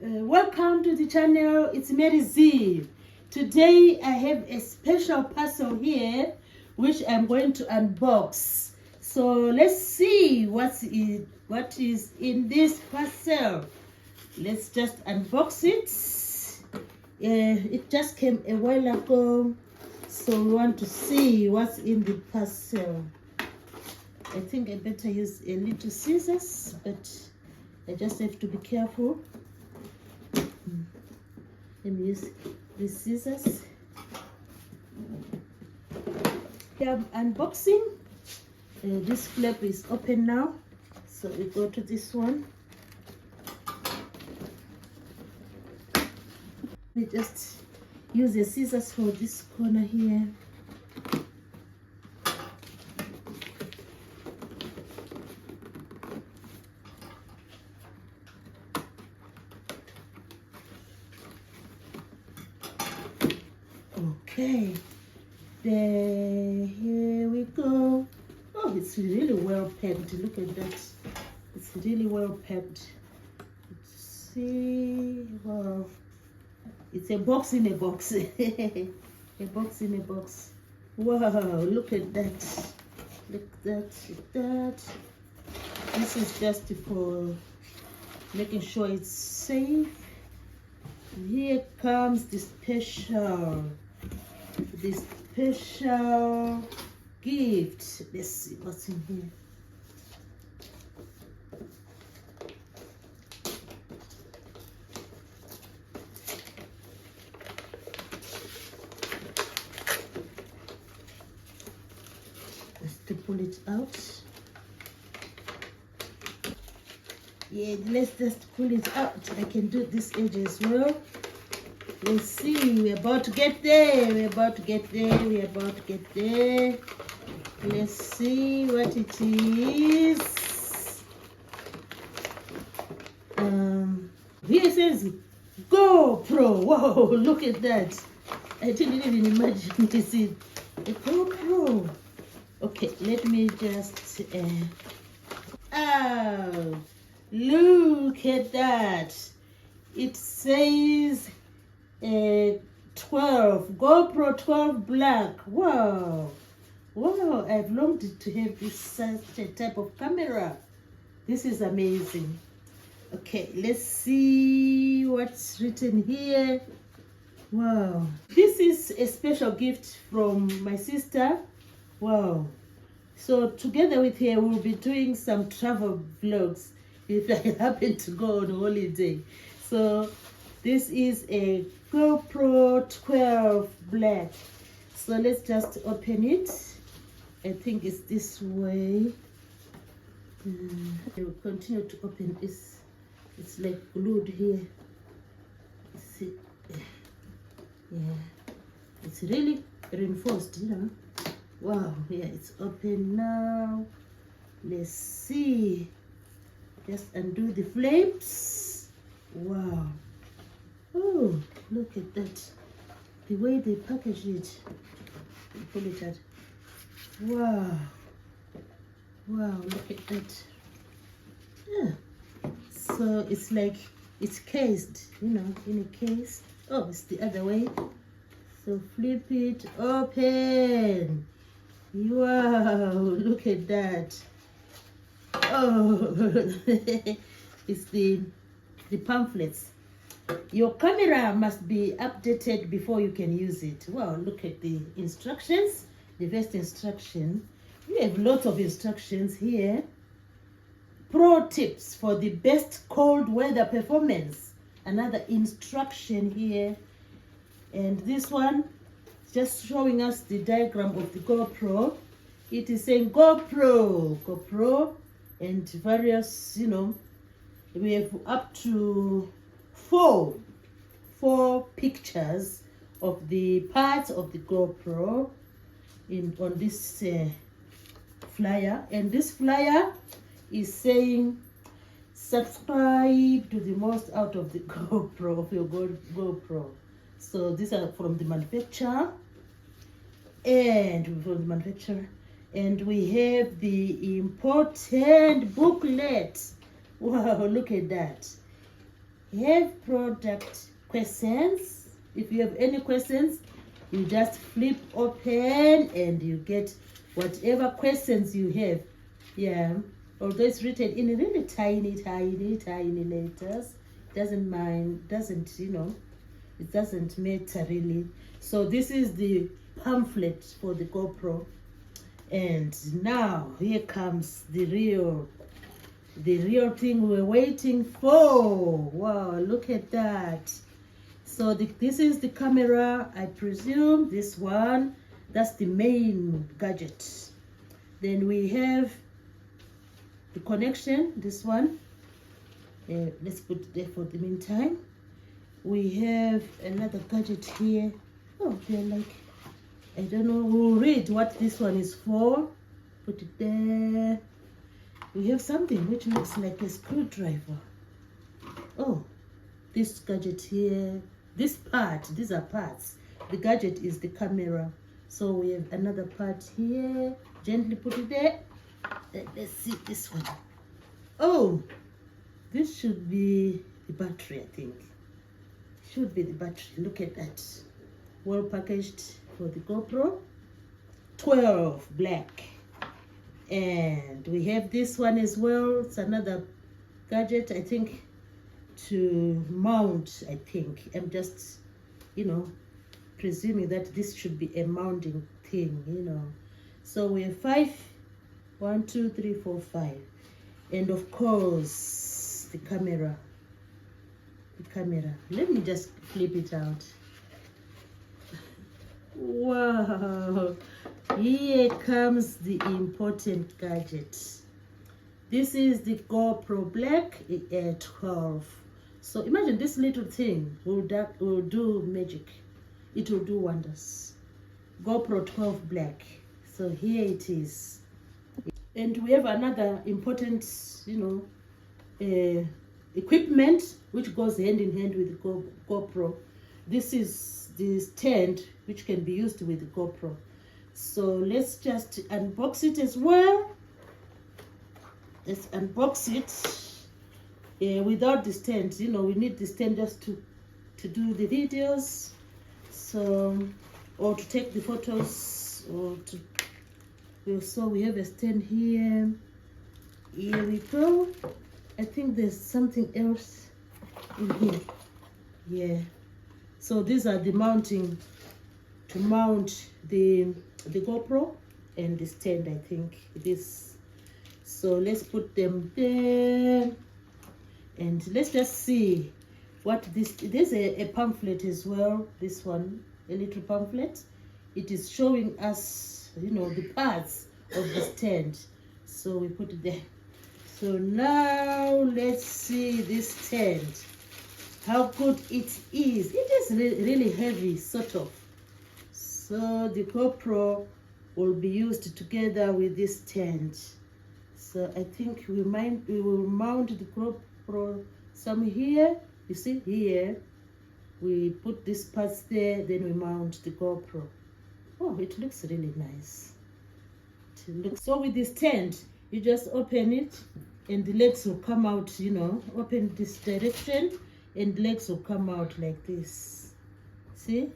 Welcome to the channel. It's Mary Z. Today I have a special parcel here which I'm going to unbox. So let's see what is in this parcel. Let's just unbox it. It just came a while ago, so we want to see what's in the parcel. I think I better use a little scissors, but I just have to be careful. Let me use the scissors. Here I'm unboxing. This flap is open now, so we go to this one. We just use the scissors for this corner here. Okay, here we go. Oh, it's really well packed. Look at that. It's really well packed. Let's see. Wow. It's a box in a box. A box in a box. Wow, look at that. Look at that. This is just for making sure it's safe. And here comes the special gift. Let's see what's in here. Let's to pull it out. Yeah, let's just pull it out. I can do this edge as well. Let's see, we're about to get there. We're about to get there. We're about to get there. Let's see what it is. Here it says GoPro. Wow, look at that. I didn't even imagine this is a GoPro. Okay, let me just oh, look at that. It says 12 GoPro 12 black. Wow, I've longed to have this such a type of camera. This is amazing. Okay, let's see what's written here. Wow, this is a special gift from my sister. Wow, so together with her we'll be doing some travel vlogs if I happen to go on holiday. So this is a GoPro 12 black. So let's just open it. I think it's this way. I will continue to open this. It's like glued here. See? Yeah, it's really reinforced, you know. Wow, yeah, it's open now. Let's see. Just undo the flames. Wow. Oh, look at that. The way they package it. Pull it out. Wow. Wow, look at that. Yeah. So it's like it's cased, you know, in a case. Oh, it's the other way. So flip it open. Wow, look at that. Oh, it's the pamphlets. Your camera must be updated before you can use it. Wow, look at the instructions, the first instruction. We have lots of instructions here. Pro tips for the best cold weather performance. Another instruction here. And this one, just showing us the diagram of the GoPro. It is saying GoPro, and various, you know, we have up to four pictures of the parts of the GoPro on this flyer. And this flyer is saying subscribe to the most out of the GoPro, of your GoPro. So these are from the manufacturer, and we have the important booklet. Wow, look at that. have product questions. If you have any questions, you just flip open and you get whatever questions you have. Yeah, although it's written in really tiny letters, doesn't it doesn't matter really. So this is the pamphlet for the GoPro, and now here comes the real thing we're waiting for. Wow, look at that. So this is the camera, I presume. This one, that's the main gadget. Then we have the connection, this one. Let's put it there for the meantime. We have another gadget here. Oh, they're like, I don't know, we'll read what this one is for. Put it there. We have something which looks like a screwdriver. Oh, this gadget here. These are parts. The gadget is the camera. So we have another part here. Gently put it there. Let's see this one. Oh, this should be the battery, I think. Should be the battery. Look at that. Well packaged for the GoPro. 12 black. And we have this one as well. It's another gadget, I think, to mount. I think I'm just presuming that this should be a mounting thing. So we have 5. 1 2 3 4 5, and of course the camera. Let me just flip it out. Wow, here comes the important gadget. This is the GoPro Black 12. So imagine this little thing will do magic. It will do wonders. GoPro 12 Black. So here it is. And we have another important, equipment which goes hand in hand with the GoPro. This is the stand which can be used with the GoPro. So let's just unbox it as well. Let's unbox it. Without the stand, we need the stand just to do the videos, or to take the photos, or to. So we have a stand here. Here we go. I think there's something else in here. Yeah. So these are the mounting, to mount the GoPro and the stand, I think this. So let's put them there. And let's just see what there's a pamphlet as well. This one, a little pamphlet. It is showing us, the parts of the stand. So we put it there. So now let's see this stand. How good it is. It is really heavy, sort of. So the GoPro will be used together with this stand. So I think we will mount the GoPro some here. You see here, we put these parts there, then we mount the GoPro. Oh, it looks really nice. So with this stand, you just open it and the legs will come out, open this direction and legs will come out like this. See?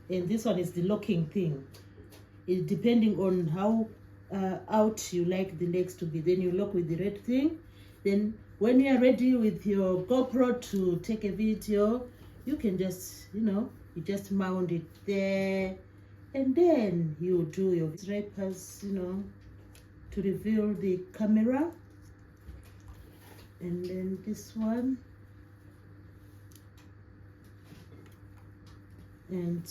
And this one is the locking thing. It depending on how out you like the legs to be. Then you lock with the red thing. Then when you are ready with your GoPro to take a video, you can just, you just mount it there. And then you do your wrappers, to reveal the camera. And then this one. And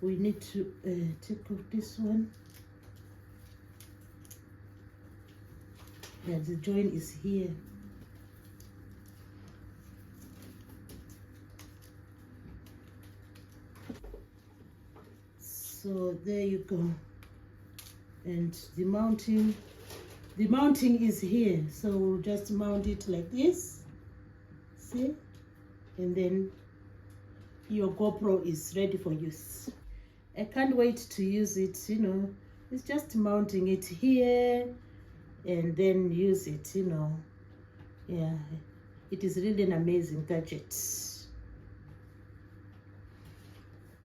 we need to take off this one. Yeah, the joint is here. So there you go. And the mounting is here. So we'll just mount it like this. See? And then your GoPro is ready for use. I can't wait to use it, It's just mounting it here and then use it, Yeah. It is really an amazing gadget.